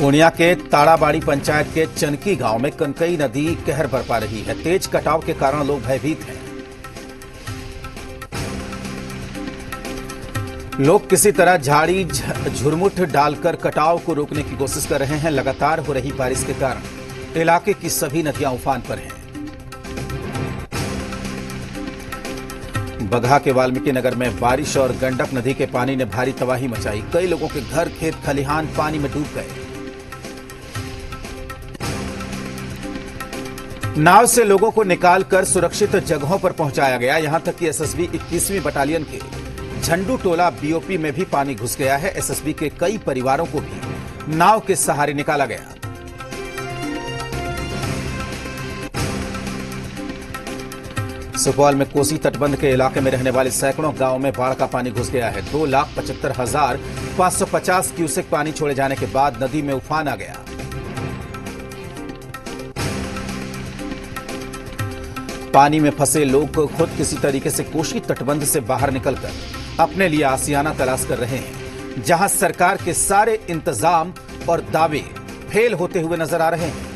पूर्णिया के ताड़ाबाड़ी पंचायत के चनकी गांव में कनकई नदी कहर बरपा रही है। तेज कटाव के कारण लोग भयभीत हैं। लोग किसी तरह झाड़ी झुरमुट डालकर कटाव को रोकने की कोशिश कर रहे हैं। लगातार हो रही बारिश के कारण इलाके की सभी नदियां उफान पर हैं। बगहा के वाल्मीकि नगर में बारिश और गंडक नदी के पानी ने भारी तबाही मचाई। कई लोगों के घर, खेत, खलिहान पानी में डूब गए। नाव से लोगों को निकालकर सुरक्षित जगहों पर पहुंचाया गया। यहां तक कि एसएसबी 21वीं बटालियन के झंडू टोला बीओपी में भी पानी घुस गया है। एसएसबी के कई परिवारों को भी नाव के सहारे निकाला गया। सुपौल में कोसी तटबंध के इलाके में रहने वाले सैकड़ों गांवों में बाढ़ का पानी घुस गया है। 2,75,550 क्यूसेक पानी छोड़े जाने के बाद नदी में उफान आ गया। पानी में फंसे लोग खुद किसी तरीके से कोसी तटबंध से बाहर निकलकर अपने लिए आसियाना तलाश कर रहे हैं, जहां सरकार के सारे इंतजाम और दावे फेल होते हुए नजर आ रहे हैं।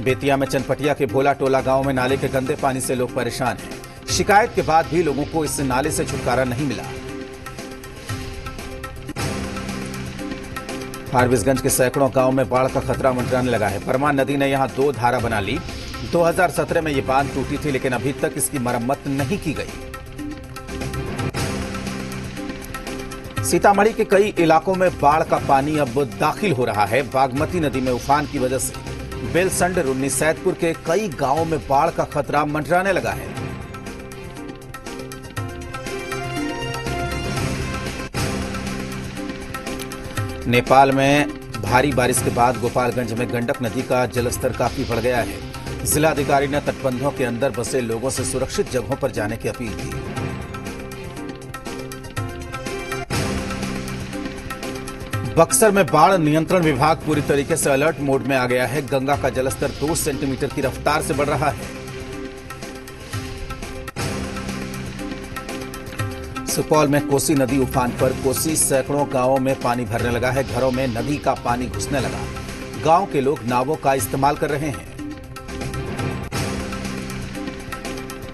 बेतिया में चनपटिया के भोला टोला गांव में नाले के गंदे पानी से लोग परेशान हैं। शिकायत के बाद भी लोगों को इस नाले से छुटकारा नहीं मिला। फारबिसगंज के सैकड़ों गांव में बाढ़ का खतरा मंडराने लगा है। परमान नदी ने यहां 2 धारा बना ली। 2017 में यह बांध टूटी थी, लेकिन अभी तक इसकी मरम्मत नहीं की गई। सीतामढ़ी के कई इलाकों में बाढ़ का पानी अब दाखिल हो रहा है। बागमती नदी में उफान की वजह से बेलसंड, रुन्नी, सैदपुर के कई गांवों में बाढ़ का खतरा मंडराने लगा है। नेपाल में भारी बारिश के बाद गोपालगंज में गंडक नदी का जलस्तर काफी बढ़ गया है। जिलाधिकारी ने तटबंधों के अंदर बसे लोगों से सुरक्षित जगहों पर जाने की अपील की। बक्सर में बाढ़ नियंत्रण विभाग पूरी तरीके से अलर्ट मोड में आ गया है। गंगा का जलस्तर 2 सेंटीमीटर की रफ्तार से बढ़ रहा है। सुपौल में कोसी नदी उफान पर। कोसी सैकड़ों गांवों में पानी भरने लगा है। घरों में नदी का पानी घुसने लगा। गांव के लोग नावों का इस्तेमाल कर रहे हैं।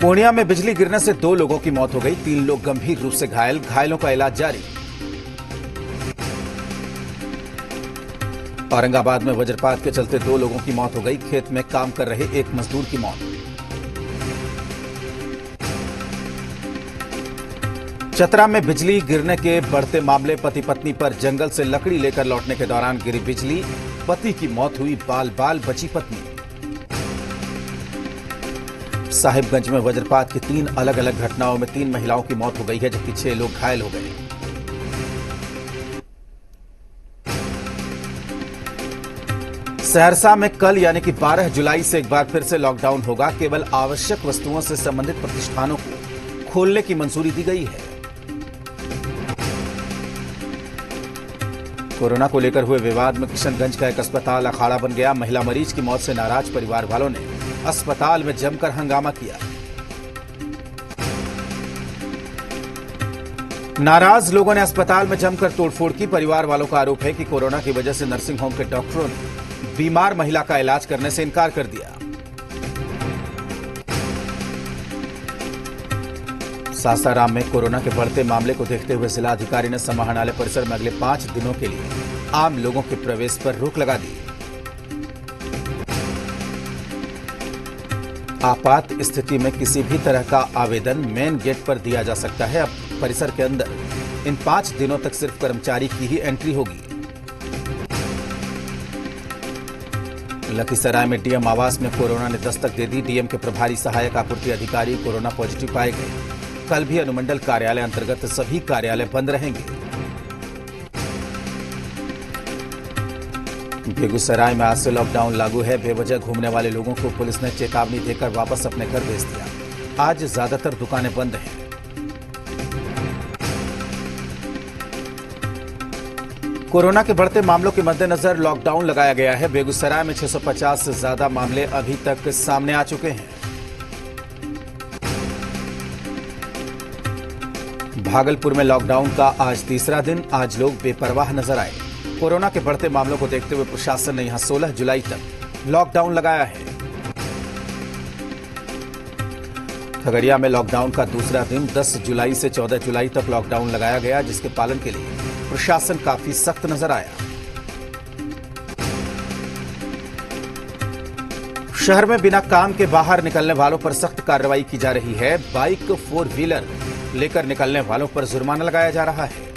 पूर्णिया में बिजली गिरने से 2 लोगों की मौत हो गई। 3 लोग गंभीर रूप से घायल। घायलों का इलाज जारी। औरंगाबाद में वज्रपात के चलते 2 लोगों की मौत हो गई। खेत में काम कर रहे एक मजदूर की मौत। चतरा में बिजली गिरने के बढ़ते मामले। पति पत्नी पर जंगल से लकड़ी लेकर लौटने के दौरान गिरी बिजली। पति की मौत हुई, बाल बाल बची पत्नी। साहिबगंज में वज्रपात की 3 अलग अलग घटनाओं में 3 महिलाओं की मौत हो गई है, जबकि 6 लोग घायल हो गए। सहरसा में कल यानी कि 12 जुलाई से एक बार फिर से लॉकडाउन होगा। केवल आवश्यक वस्तुओं से संबंधित प्रतिष्ठानों को खोलने की मंजूरी दी गई है। कोरोना को लेकर हुए विवाद में किशनगंज का एक अस्पताल अखाड़ा बन गया। महिला मरीज की मौत से नाराज परिवार वालों ने अस्पताल में जमकर हंगामा किया। नाराज लोगों ने अस्पताल में जमकर तोड़फोड़ की। परिवार वालों का आरोप है कि कोरोना की वजह से नर्सिंग होम के डॉक्टरों ने बीमार महिला का इलाज करने से इनकार कर दिया। सासाराम में कोरोना के बढ़ते मामले को देखते हुए जिलाधिकारी ने समाहरणालय परिसर में अगले 5 दिनों के लिए आम लोगों के प्रवेश पर रोक लगा दी। आपात स्थिति में किसी भी तरह का आवेदन मेन गेट पर दिया जा सकता है। अब परिसर के अंदर इन 5 दिनों तक सिर्फ कर्मचारी की ही एंट्री होगी। लखीसराय में डीएम आवास में कोरोना ने दस्तक दे दी। डीएम के प्रभारी सहायक आपूर्ति अधिकारी कोरोना पॉजिटिव पाए गए। कल भी अनुमंडल कार्यालय अंतर्गत सभी कार्यालय बंद रहेंगे। बेगूसराय में आज से लॉकडाउन लागू है। बेवजह घूमने वाले लोगों को पुलिस ने चेतावनी देकर वापस अपने घर भेज दिया। आज ज्यादातर दुकानें बंद हैं। कोरोना के बढ़ते मामलों के मद्देनजर लॉकडाउन लगाया गया है। बेगूसराय में 650 से ज्यादा मामले अभी तक सामने आ चुके हैं। भागलपुर में लॉकडाउन का आज तीसरा दिन। आज लोग बेपरवाह नजर आए। कोरोना के बढ़ते मामलों को देखते हुए प्रशासन ने यहां 16 जुलाई तक लॉकडाउन लगाया है। खगड़िया में लॉकडाउन का दूसरा दिन 10 जुलाई से 14 जुलाई तक लॉकडाउन लगाया गया, जिसके पालन के लिए प्रशासन काफी सख्त नजर आया। शहर में बिना काम के बाहर निकलने वालों पर सख्त कार्रवाई की जा रही है। बाइक, 4 व्हीलर लेकर निकलने वालों पर जुर्माना लगाया जा रहा है।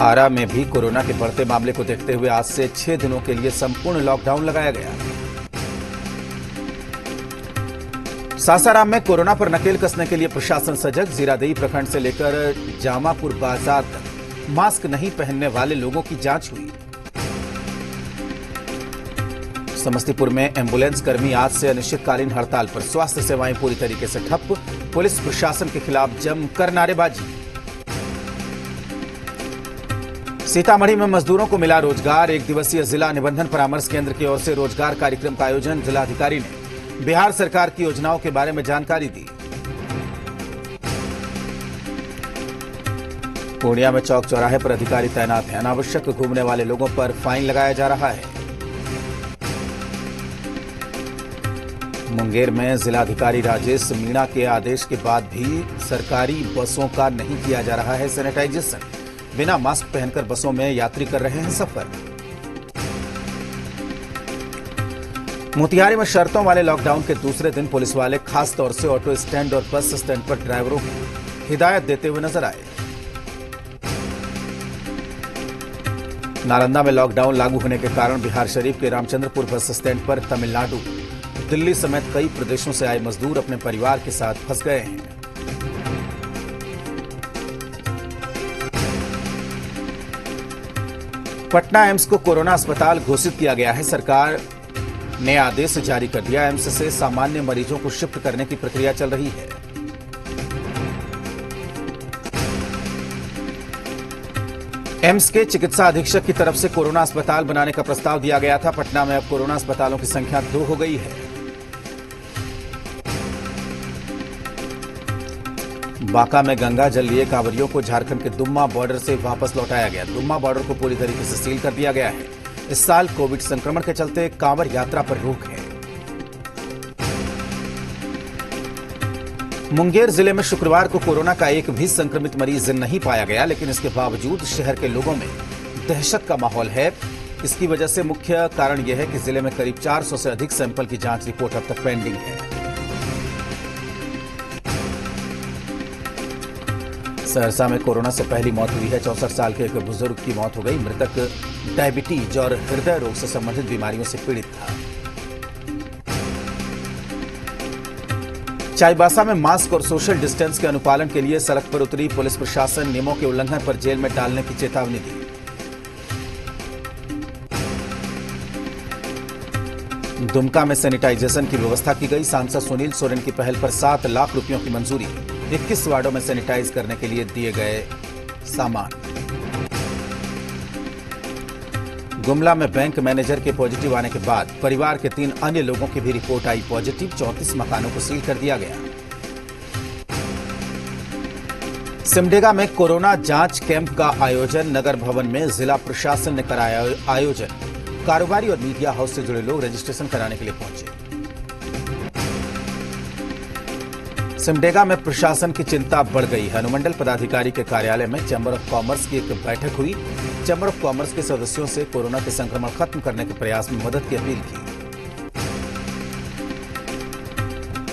आरा में भी कोरोना के बढ़ते मामले को देखते हुए आज से 6 दिनों के लिए संपूर्ण लॉकडाउन लगाया गया। सासाराम में कोरोना पर नकेल कसने के लिए प्रशासन सजग। जीरादेई प्रखंड से लेकर जामापुर बाजार तक मास्क नहीं पहनने वाले लोगों की जांच हुई। समस्तीपुर में एम्बुलेंस कर्मी आज से अनिश्चितकालीन हड़ताल पर। स्वास्थ्य सेवाएं पूरी तरीके से ठप। पुलिस प्रशासन के खिलाफ जमकर नारेबाजी। सीतामढ़ी में मजदूरों को मिला रोजगार। 1 दिवसीय जिला निबंधन परामर्श केंद्र की ओर से रोजगार कार्यक्रम का आयोजन। जिलाधिकारी ने बिहार सरकार की योजनाओं के बारे में जानकारी दी। पूर्णिया में चौक चौराहे पर अधिकारी तैनात हैं। अनावश्यक घूमने वाले लोगों पर फाइन लगाया जा रहा है। मुंगेर में जिलाधिकारी राजेश मीणा के आदेश के बाद भी सरकारी बसों का नहीं किया जा रहा है सैनिटाइजेशन। बिना मास्क पहनकर बसों में यात्री कर रहे हैं सफर। मोतिहारी में शर्तों वाले लॉकडाउन के दूसरे दिन पुलिस वाले खास तौर से ऑटो स्टैंड और बस स्टैंड पर ड्राइवरों को हिदायत देते हुए नजर आए। नालंदा में लॉकडाउन लागू होने के कारण बिहार शरीफ के रामचंद्रपुर बस स्टैंड पर तमिलनाडु, दिल्ली समेत कई प्रदेशों से आए मजदूर अपने परिवार के साथ फंस गए हैं। पटना एम्स को कोरोना अस्पताल घोषित किया गया है। सरकार ने आदेश जारी कर दिया। एम्स से सामान्य मरीजों को शिफ्ट करने की प्रक्रिया चल रही है। एम्स के चिकित्सा अधीक्षक की तरफ से कोरोना अस्पताल बनाने का प्रस्ताव दिया गया था। पटना में अब कोरोना अस्पतालों की संख्या 2 हो गई है। बांका में गंगा जल लिए कांवरियों को झारखंड के दुम्मा बॉर्डर से वापस लौटाया गया। दुम्मा बॉर्डर को पूरी तरीके से सील कर दिया गया है। इस साल कोविड संक्रमण के चलते कांवर यात्रा पर रोक है। मुंगेर जिले में शुक्रवार को कोरोना का एक भी संक्रमित मरीज नहीं पाया गया, लेकिन इसके बावजूद शहर के लोगों में दहशत का माहौल है। इसकी वजह से मुख्य कारण यह है कि जिले में करीब 400 से अधिक सैंपल की जांच रिपोर्ट अब तक पेंडिंग है। सहरसा में कोरोना से पहली मौत हुई है। 64 साल के एक बुजुर्ग की मौत हो गई। मृतक डायबिटीज और हृदय रोग से संबंधित बीमारियों से पीड़ित था। चाईबासा में मास्क और सोशल डिस्टेंस के अनुपालन के लिए सड़क पर उतरी पुलिस प्रशासन। नियमों के उल्लंघन पर जेल में डालने की चेतावनी दी। दुमका में सैनिटाइजेशन की व्यवस्था की गई। सांसद सुनील सोरेन की पहल पर 7 लाख रुपयों की मंजूरी। 21 वार्डों में सैनिटाइज करने के लिए दिए गए सामान। गुमला में बैंक मैनेजर के पॉजिटिव आने के बाद परिवार के 3 अन्य लोगों की भी रिपोर्ट आई पॉजिटिव। 34 मकानों को सील कर दिया गया। सिमडेगा में कोरोना जांच कैंप का आयोजन। नगर भवन में जिला प्रशासन ने कराया आयोजन। कारोबारी और मीडिया हाउस से जुड़े लोग रजिस्ट्रेशन कराने के लिए पहुंचे। सिमडेगा में प्रशासन की चिंता बढ़ गई है। अनुमंडल पदाधिकारी के कार्यालय में चैंबर ऑफ कॉमर्स की एक बैठक हुई। चैंबर ऑफ कॉमर्स के सदस्यों से कोरोना के संक्रमण खत्म करने के प्रयास में मदद की अपील की।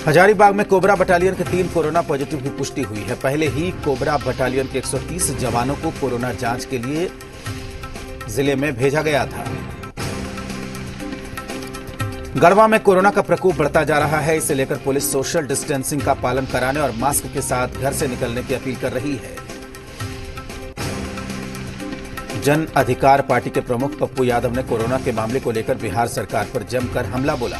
हजारीबाग में कोबरा बटालियन के 3 कोरोना पॉजिटिव की पुष्टि हुई है। पहले ही कोबरा बटालियन के 130 जवानों को कोरोना जांच के लिए जिले में भेजा गया था। गढ़वा में कोरोना का प्रकोप बढ़ता जा रहा है। इसे लेकर पुलिस सोशल डिस्टेंसिंग का पालन कराने और मास्क के साथ घर से निकलने की अपील कर रही है। जन अधिकार पार्टी के प्रमुख पप्पू यादव ने कोरोना के मामले को लेकर बिहार सरकार पर जमकर हमला बोला।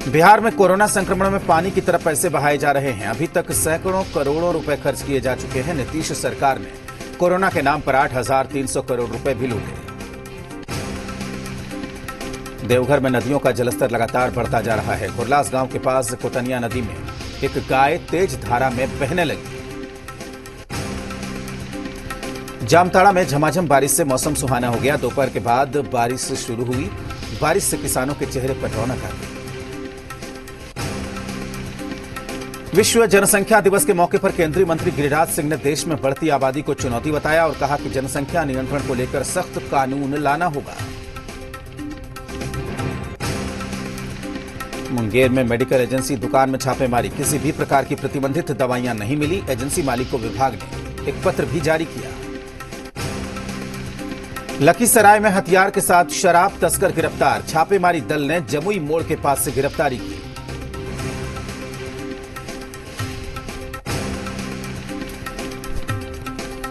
बिहार में कोरोना संक्रमण में पानी की तरह पैसे बहाए जा रहे हैं। अभी तक सैकड़ों करोड़ों रुपए खर्च किए जा चुके हैं। नीतीश सरकार ने कोरोना के नाम पर 8,300 करोड़ रुपए भी लूटे। देवघर में नदियों का जलस्तर लगातार बढ़ता जा रहा है। घुरलास गांव के पास कोटनिया नदी में एक गाय तेज धारा में बहने लगी। जामताड़ा में झमाझम बारिश से मौसम सुहाना हो गया। दोपहर के बाद बारिश शुरू हुई। बारिश से किसानों के चेहरे पर रौनक आ गई। विश्व जनसंख्या दिवस के मौके पर केंद्रीय मंत्री गिरिराज सिंह ने देश में बढ़ती आबादी को चुनौती बताया और कहा कि जनसंख्या नियंत्रण को लेकर सख्त कानून लाना होगा। मुंगेर में मेडिकल एजेंसी दुकान में छापेमारी। किसी भी प्रकार की प्रतिबंधित दवाइयां नहीं मिली। एजेंसी मालिक को विभाग ने एक पत्र भी जारी किया। लखीसराय में हथियार के साथ शराब तस्कर गिरफ्तार। छापेमारी दल ने जमुई मोड़ के पास से गिरफ्तारी की।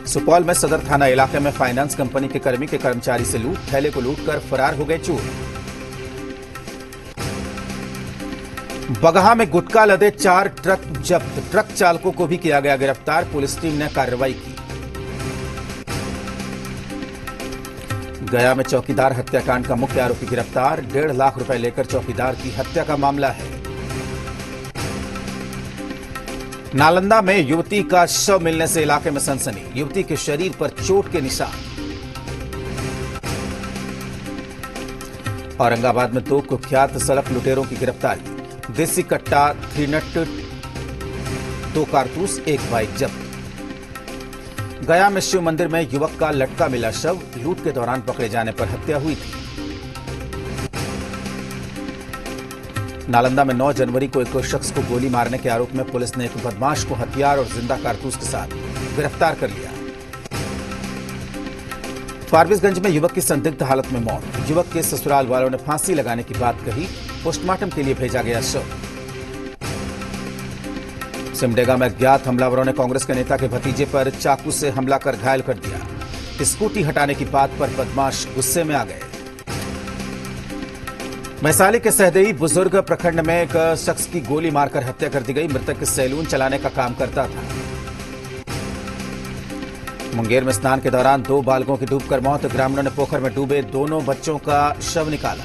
सुपौल में सदर थाना इलाके में फाइनेंस कंपनी के कर्मी के कर्मचारी से लूट। थैले को लूटकर फरार हो गए चोर। बगहा में गुटखा लदे 4 ट्रक जब्त। ट्रक चालकों को भी किया गया गिरफ्तार। पुलिस टीम ने कार्रवाई की। गया में चौकीदार हत्याकांड का मुख्य आरोपी गिरफ्तार। 1.5 लाख रुपए लेकर चौकीदार की हत्या का मामला है। नालंदा में युवती का शव मिलने से इलाके में सनसनी। युवती के शरीर पर चोट के निशान। औरंगाबाद में 2 कुख्यात सड़क लुटेरों की गिरफ्तारी। देसी कट्टा, 3 नट, 2 कारतूस, 1 बाइक जब्त। गया में शिव मंदिर में युवक का लटका मिला शव। लूट के दौरान पकड़े जाने पर हत्या हुई थी। नालंदा में 9 जनवरी को एक शख्स को गोली मारने के आरोप में पुलिस ने एक बदमाश को हथियार और जिंदा कारतूस के साथ गिरफ्तार कर लिया। फारबिसगंज में युवक की संदिग्ध हालत में मौत। युवक के ससुराल वालों ने फांसी लगाने की बात कही। पोस्टमार्टम के लिए भेजा गया शव। सिमडेगा में अज्ञात हमलावरों ने कांग्रेस के नेता के भतीजे पर चाकू से हमला कर घायल कर दिया। स्कूटी हटाने की बात पर बदमाश गुस्से में आ गए। वैशाली के सहदेई बुजुर्ग प्रखंड में एक शख्स की गोली मारकर हत्या कर दी गई। मृतक सैलून चलाने का काम करता था। मुंगेर में स्नान के दौरान 2 बालकों की डूबकर मौत। ग्रामीणों ने पोखर में डूबे दोनों बच्चों का शव निकाला।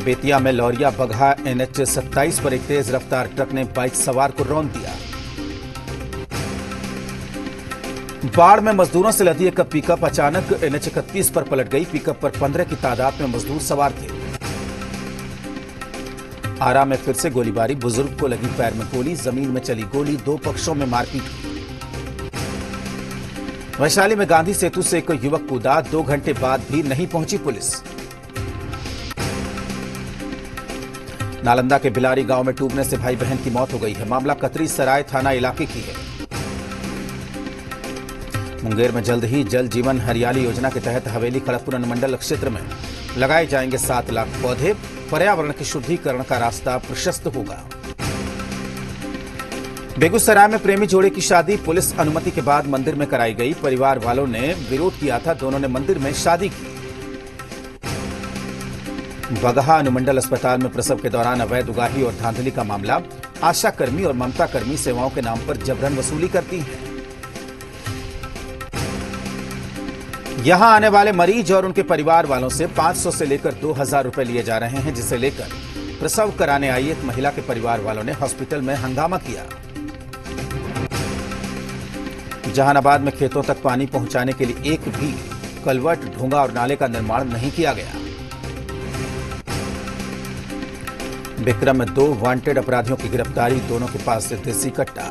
बेतिया में लौरिया बगहा NH 27 पर एक तेज रफ्तार ट्रक ने बाइक सवार को रौंद दिया। बाढ़ में मजदूरों से लदी एक पिकअप अचानक NH 31 पर पलट गई। पिकअप पर 15 की तादाद में मजदूर सवार थे। आरा में फिर से गोलीबारी। बुजुर्ग को लगी पैर में गोली। जमीन में चली गोली। 2 पक्षों में मारपीट हुई। वैशाली में गांधी सेतु से एक युवक कूदा। 2 घंटे बाद भी नहीं पहुंची पुलिस। नालंदा के बिलारी गांव में डूबने से भाई बहन की मौत हो गई है। मामला कतरी सराय थाना इलाके की है। मुंगेर में जल्द ही जल जीवन हरियाली योजना के तहत हवेली खड़गपुर अनुमंडल क्षेत्र में लगाए जाएंगे 7 लाख पौधे। पर्यावरण के शुद्धिकरण का रास्ता प्रशस्त होगा। बेगूसराय में प्रेमी जोड़े की शादी पुलिस अनुमति के बाद मंदिर में कराई गई। परिवार वालों ने विरोध किया था। दोनों ने मंदिर में शादी की। बगहा अनुमंडल अस्पताल में प्रसव के दौरान अवैध उगाही और धांधली का मामला। आशा कर्मी और ममता कर्मी सेवाओं के नाम पर जबरन वसूली करती हैं। यहां आने वाले मरीज और उनके परिवार वालों से 500 से लेकर 2000 रुपए लिए जा रहे हैं, जिसे लेकर प्रसव कराने आई एक महिला के परिवार वालों ने हॉस्पिटल में हंगामा किया। जहानाबाद में खेतों तक पानी पहुंचाने के लिए एक भी कलवट, ढूंगा और नाले का निर्माण नहीं किया गया। विक्रम में 2 वांटेड अपराधियों की गिरफ्तारी। दोनों के पास से देसी कट्टा,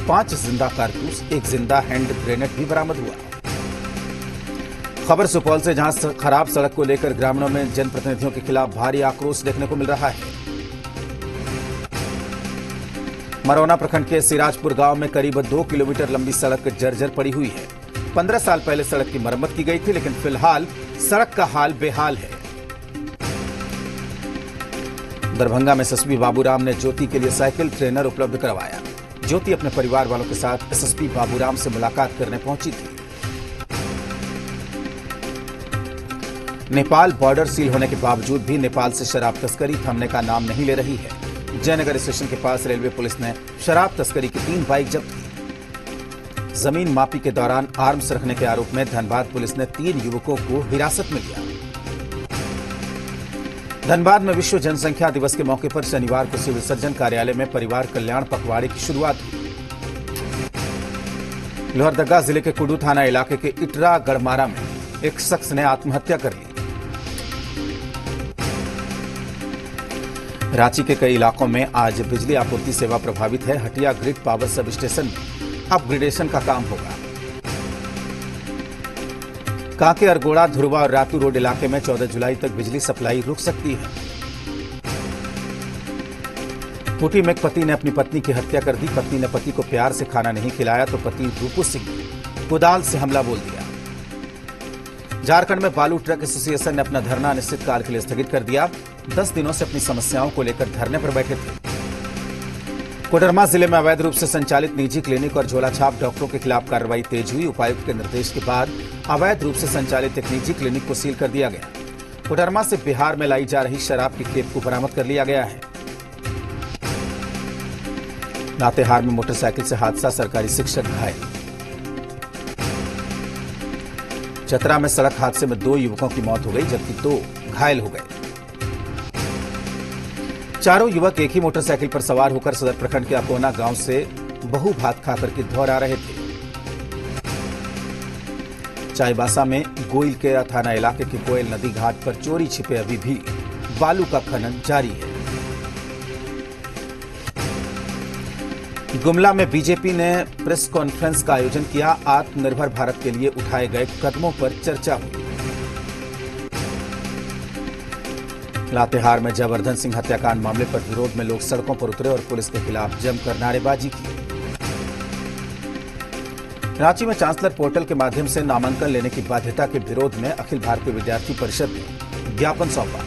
5 जिंदा कारतूस, 1 जिंदा हैंड ग्रेनेड भी बरामद हुआ। खबर सुपौल से, जहां खराब सड़क को लेकर ग्रामीणों में जनप्रतिनिधियों के खिलाफ भारी आक्रोश देखने को मिल रहा है। मरौना प्रखंड के सिराजपुर गांव में करीब 2 किलोमीटर लंबी सड़क जर्जर पड़ी हुई है। 15 साल पहले सड़क की मरम्मत की गई थी, लेकिन फिलहाल सड़क का हाल बेहाल है। दरभंगा में एसएसपी बाबूराम ने ज्योति के लिए साइकिल ट्रेनर उपलब्ध करवाया। ज्योति अपने परिवार वालों के साथ एसएसपी बाबूराम से मुलाकात करने पहुंची थी। नेपाल बॉर्डर सील होने के बावजूद भी नेपाल से शराब तस्करी थमने का नाम नहीं ले रही है। जयनगर स्टेशन के पास रेलवे पुलिस ने शराब तस्करी की 3 बाइक जब्त की। जमीन मापी के दौरान आर्म्स रखने के आरोप में धनबाद पुलिस ने 3 युवकों को हिरासत में लिया। धनबाद में विश्व जनसंख्या दिवस के मौके पर शनिवार को सिविल सर्जन कार्यालय में परिवार कल्याण पखवाड़े की शुरुआत हुई। लोहरदगा जिले के कुडू थाना इलाके के इटरा गढ़मारा में एक शख्स ने आत्महत्या कर ली। रांची के कई इलाकों में आज बिजली आपूर्ति सेवा प्रभावित है। Hatia grid power sub station में अपग्रेडेशन का काम होगा। कांके, अरगोड़ा, धुरवा और रातू रोड इलाके में 14 जुलाई तक बिजली सप्लाई रुक सकती है। खूंटी में एक पति ने अपनी पत्नी की हत्या कर दी। पत्नी ने पति को प्यार से खाना नहीं खिलाया तो पति रूपू सिंह ने कुदाल से हमला बोल दिया। झारखंड में बालू ट्रक एसोसिएशन ने अपना धरना अनिश्चितकाल के लिए स्थगित कर दिया। 10 दिनों से अपनी समस्याओं को लेकर धरने पर बैठे थे। कोडरमा जिले में अवैध रूप से संचालित निजी क्लिनिक और झोलाछाप डॉक्टरों के खिलाफ कार्रवाई तेज हुई। उपायुक्त के निर्देश के बाद अवैध रूप से संचालित एक निजी क्लिनिक को सील कर दिया गया। कोडरमा से बिहार में लाई जा रही शराब की खेप को बरामद कर लिया गया है। लातेहार में मोटरसाइकिल से हादसा, सरकारी शिक्षक घायल। चतरा में सड़क हादसे में 2 युवकों की मौत हो गई जबकि 2 घायल हो गए। चारों युवक एक ही मोटरसाइकिल पर सवार होकर सदर प्रखंड के अकोना गांव से बहु भात खाकर के घर आ रहे थे। चाईबासा में गोइल के थाना इलाके के कोयल नदी घाट पर चोरी छिपे अभी भी बालू का खनन जारी है। गुमला में बीजेपी ने प्रेस कॉन्फ्रेंस का आयोजन किया। आत्मनिर्भर भारत के लिए उठाए गए कदमों पर चर्चा हुई। लातेहार में जयवर्धन सिंह हत्याकांड मामले पर विरोध में लोग सड़कों पर उतरे और पुलिस के खिलाफ जमकर नारेबाजी की। रांची में चांसलर पोर्टल के माध्यम से नामांकन लेने की बाध्यता के विरोध में अखिल भारतीय विद्यार्थी परिषद ने ज्ञापन सौंपा।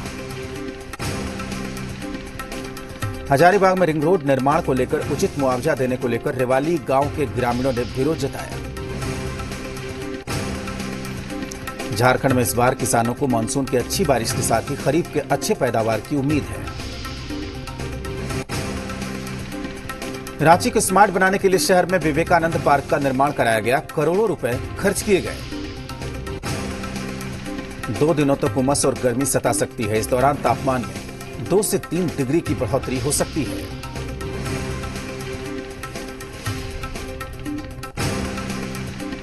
हजारीबाग में रिंग रोड निर्माण को लेकर उचित मुआवजा देने को लेकर रेवाली गांव के ग्रामीणों ने विरोध जताया। झारखंड में इस बार किसानों को मानसून की अच्छी बारिश के साथ ही खरीफ के अच्छे पैदावार की उम्मीद है। रांची को स्मार्ट बनाने के लिए शहर में विवेकानंद पार्क का निर्माण कराया गया। करोड़ों रुपए खर्च किए गए। 2 दिनों तक उमस और गर्मी सता सकती है। इस दौरान तापमान में 2 से 3 डिग्री की बढ़ोतरी हो सकती है।